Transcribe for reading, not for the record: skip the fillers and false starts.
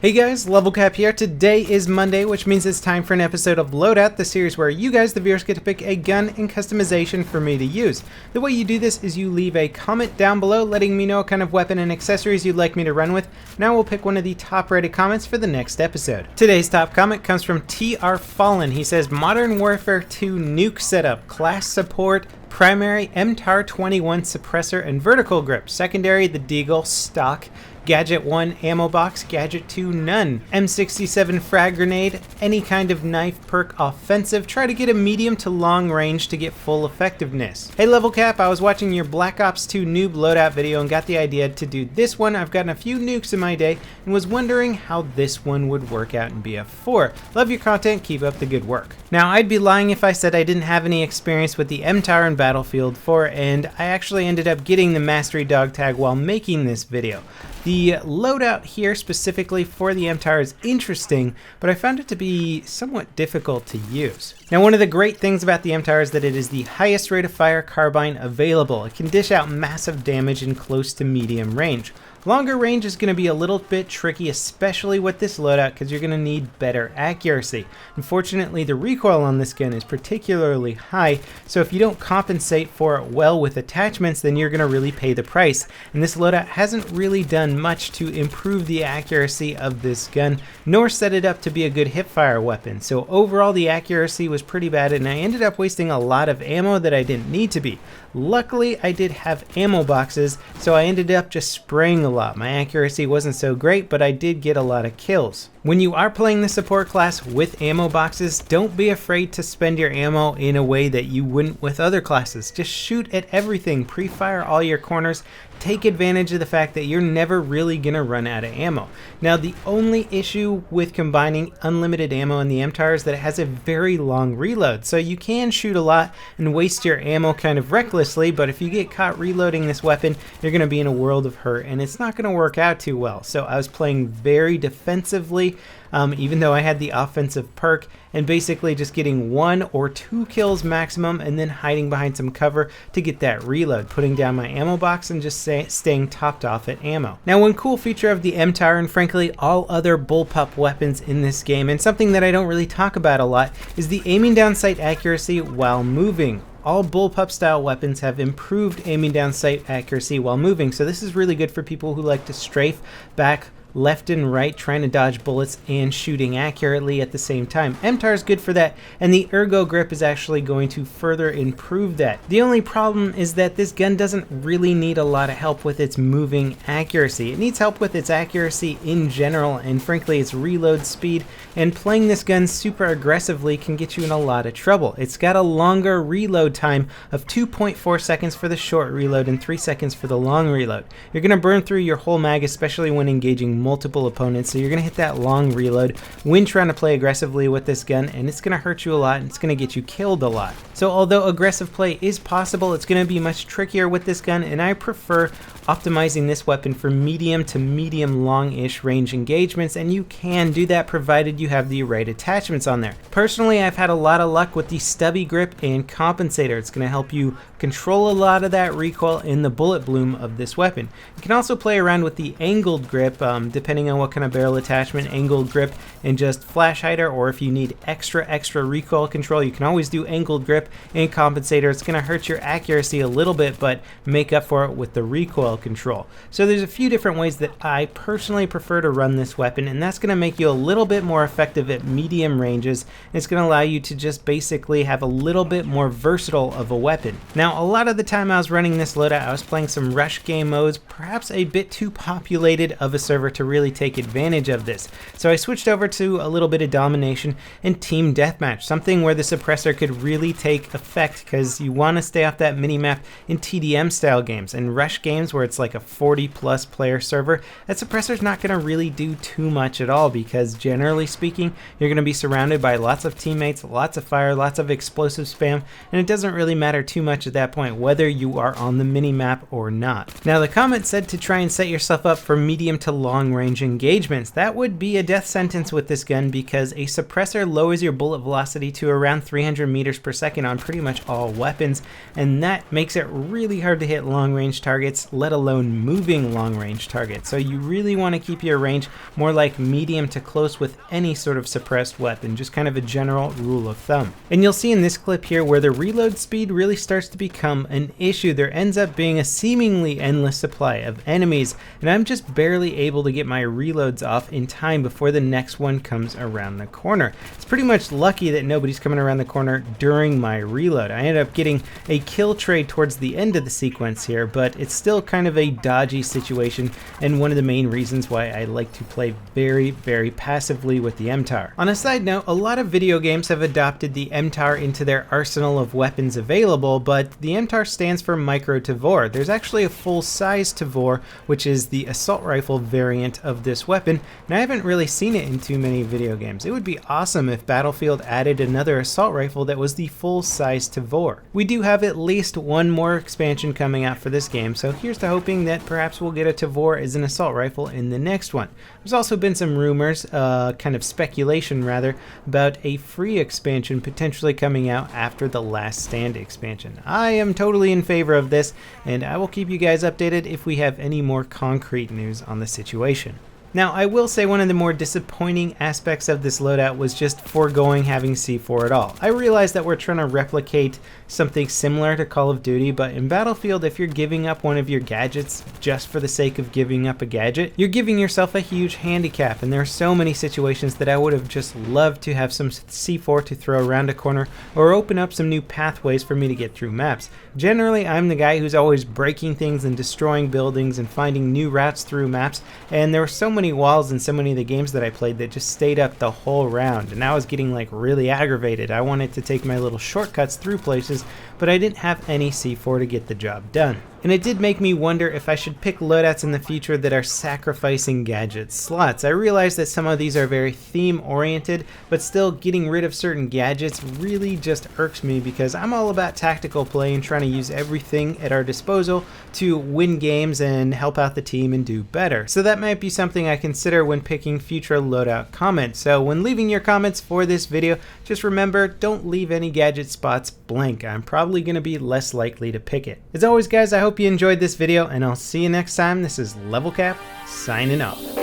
Hey guys, LevelCap here. Today is Monday, which means it's time for an episode of Loadout, the series where you guys, the viewers, get to pick a gun and customization for me to use. The way you do this is you leave a comment down below letting me know what kind of weapon and accessories you'd like me to run with, and I will pick one of the top rated comments for the next episode. Today's top comment comes from TR Fallen. He says, Modern Warfare 2 Nuke setup, class support, primary MTAR-21 suppressor and vertical grip, secondary the Deagle stock, Gadget 1 ammo box, Gadget 2 none, M67 frag grenade, any kind of knife perk offensive, try to get a medium to long range to get full effectiveness. Hey LevelCap, I was watching your Black Ops 2 noob loadout video and got the idea to do this one. I've gotten a few nukes in my day and was wondering how this one would work out in BF4. Love your content, keep up the good work. Now I'd be lying if I said I didn't have any experience with the MTAR in Battlefield 4, and I actually ended up getting the Mastery dog tag while making this video. The loadout here specifically for the MTAR is interesting, but I found it to be somewhat difficult to use. Now, one of the great things about the MTAR is that it is the highest rate of fire carbine available. It can dish out massive damage in close to medium range. Longer range is going to be a little bit tricky, especially with this loadout, because you're going to need better accuracy. Unfortunately, the recoil on this gun is particularly high, so if you don't compensate for it well with attachments, then you're going to really pay the price. And this loadout hasn't really done much to improve the accuracy of this gun, nor set it up to be a good hipfire weapon. So overall, the accuracy was pretty bad, and I ended up wasting a lot of ammo that I didn't need to be. Luckily, I did have ammo boxes, so I ended up just spraying a lot. My accuracy wasn't so great, but I did get a lot of kills. When you are playing the support class with ammo boxes, don't be afraid to spend your ammo in a way that you wouldn't with other classes. Just shoot at everything, pre-fire all your corners, take advantage of the fact that you're never really going to run out of ammo. Now, the only issue with combining unlimited ammo in the MTAR is that it has a very long reload, so you can shoot a lot and waste your ammo kind of recklessly, but if you get caught reloading this weapon, you're going to be in a world of hurt, and it's not going to work out too well. So I was playing very defensively, even though I had the offensive perk, and basically just getting 1 or 2 kills maximum and then hiding behind some cover to get that reload, putting down my ammo box and just staying topped off at ammo. Now, one cool feature of the MTAR and frankly all other Bullpup weapons in this game, and something that I don't really talk about a lot, is the aiming down sight accuracy while moving. All Bullpup style weapons have improved aiming down sight accuracy while moving, so this is really good for people who like to strafe back left and right, trying to dodge bullets and shooting accurately at the same time. MTAR is good for that, and the ergo grip is actually going to further improve that. The only problem is that this gun doesn't really need a lot of help with its moving accuracy. It needs help with its accuracy in general, and frankly its reload speed, and playing this gun super aggressively can get you in a lot of trouble. It's got a longer reload time of 2.4 seconds for the short reload and 3 seconds for the long reload. You're going to burn through your whole mag, especially when engaging multiple opponents, so you're going to hit that long reload when trying to play aggressively with this gun, and it's going to hurt you a lot and it's going to get you killed a lot. So although aggressive play is possible, it's going to be much trickier with this gun, and I prefer optimizing this weapon for medium to medium long-ish range engagements, and you can do that provided you have the right attachments on there. Personally, I've had a lot of luck with the stubby grip and compensator. It's going to help you control a lot of that recoil in the bullet bloom of this weapon. You can also play around with the angled grip, depending on what kind of barrel attachment, angled grip and just flash hider, or if you need extra recoil control, you can always do angled grip and compensator. It's going to hurt your accuracy a little bit, but make up for it with the recoil control. So there's a few different ways that I personally prefer to run this weapon, and that's going to make you a little bit more effective at medium ranges, and it's going to allow you to just basically have a little bit more versatile of a weapon. Now, a lot of the time I was running this loadout, I was playing some rush game modes, perhaps a bit too populated of a server to really take advantage of this. So I switched over to a little bit of domination and team deathmatch, something where the suppressor could really take effect, because you want to stay off that minimap in TDM style games. And rush games where it's like a 40+ player server, that suppressor's not going to really do too much at all, because generally speaking, you're going to be surrounded by lots of teammates, lots of fire, lots of explosive spam, and it doesn't really matter too much at that that point, whether you are on the mini-map or not. Now, the comment said to try and set yourself up for medium to long range engagements. That would be a death sentence with this gun because a suppressor lowers your bullet velocity to around 300 meters per second on pretty much all weapons, and that makes it really hard to hit long range targets, let alone moving long range targets. So you really want to keep your range more like medium to close with any sort of suppressed weapon, just kind of a general rule of thumb. And you'll see in this clip here where the reload speed really starts to become an issue. There ends up being a seemingly endless supply of enemies, and I'm just barely able to get my reloads off in time before the next one comes around the corner. It's pretty much lucky that nobody's coming around the corner during my reload. I ended up getting a kill trade towards the end of the sequence here, but it's still kind of a dodgy situation and one of the main reasons why I like to play very passively with the MTAR. On a side note, a lot of video games have adopted the MTAR into their arsenal of weapons available, but the MTAR stands for Micro Tavor. There's actually a full-size Tavor, which is the assault rifle variant of this weapon, and I haven't really seen it in too many video games. It would be awesome if Battlefield added another assault rifle that was the full-size Tavor. We do have at least one more expansion coming out for this game, so here's to hoping that perhaps we'll get a Tavor as an assault rifle in the next one. There's also been some rumors, kind of speculation rather, about a free expansion potentially coming out after the Last Stand expansion. I am totally in favor of this, and I will keep you guys updated if we have any more concrete news on the situation. Now, I will say one of the more disappointing aspects of this loadout was just foregoing having C4 at all. I realize that we're trying to replicate something similar to Call of Duty, but in Battlefield, if you're giving up one of your gadgets just for the sake of giving up a gadget, you're giving yourself a huge handicap, and there are so many situations that I would have just loved to have some C4 to throw around a corner or open up some new pathways for me to get through maps. Generally, I'm the guy who's always breaking things and destroying buildings and finding new routes through maps, and there were so many walls in so many of the games that I played that just stayed up the whole round, and I was getting like really aggravated. I wanted to take my little shortcuts through places, but I didn't have any C4 to get the job done. And it did make me wonder if I should pick loadouts in the future that are sacrificing gadget slots. I realize that some of these are very theme oriented, but still getting rid of certain gadgets really just irks me because I'm all about tactical play and trying to use everything at our disposal to win games and help out the team and do better. So that might be something I consider when picking future loadout comments. So when leaving your comments for this video, just remember, don't leave any gadget spots blank. I'm probably going to be less likely to pick it. As always guys, I hope you enjoyed this video, and I'll see you next time. This is LevelCap signing off.